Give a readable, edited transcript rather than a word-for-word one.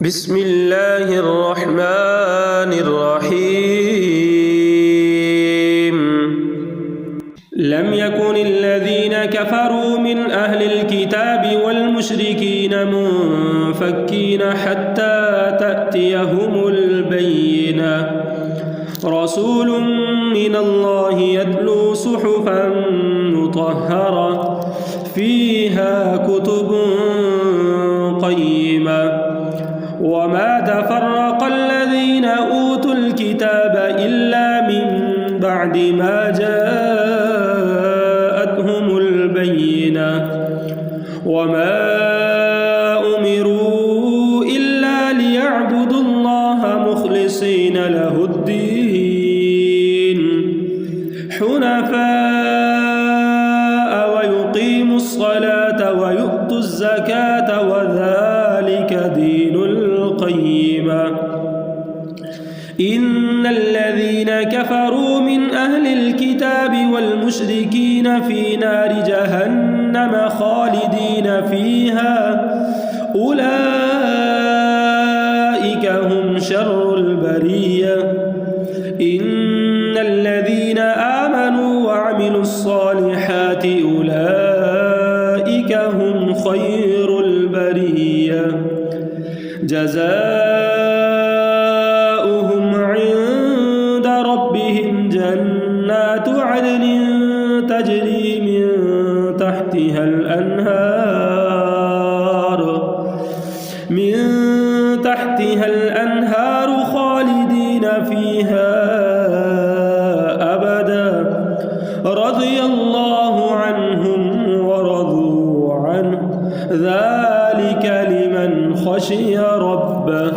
بسم الله الرحمن الرحيم. لم يكن الذين كفروا من أهل الكتاب والمشركين منفكين حتى تأتيهم البينة. رسول من الله يتلو صحفا مطهرة فيها كتب قيمة. وما تفرق الذين أوتوا الكتاب إلا من بعد ما جاءتهم البينة. وما أمروا إلا ليعبدوا الله مخلصين له الدين حنفاء ويقيموا الصلاة ويؤتوا الزكاة وذلك دين القيمة. إن الذين كفروا من أهل الكتاب والمشركين في نار جهنم خالدين فيها أولئك هم شر البرية. إن الذين آمنوا وعملوا الصالحات أولئك هم خير البرية. جزاؤهم عند ربهم جنات عدن تجري من تحتها الأنهار خالدين فيها أبدا. رضي الله عنهم ورضوا عنه ذلك لمن خشي ربه.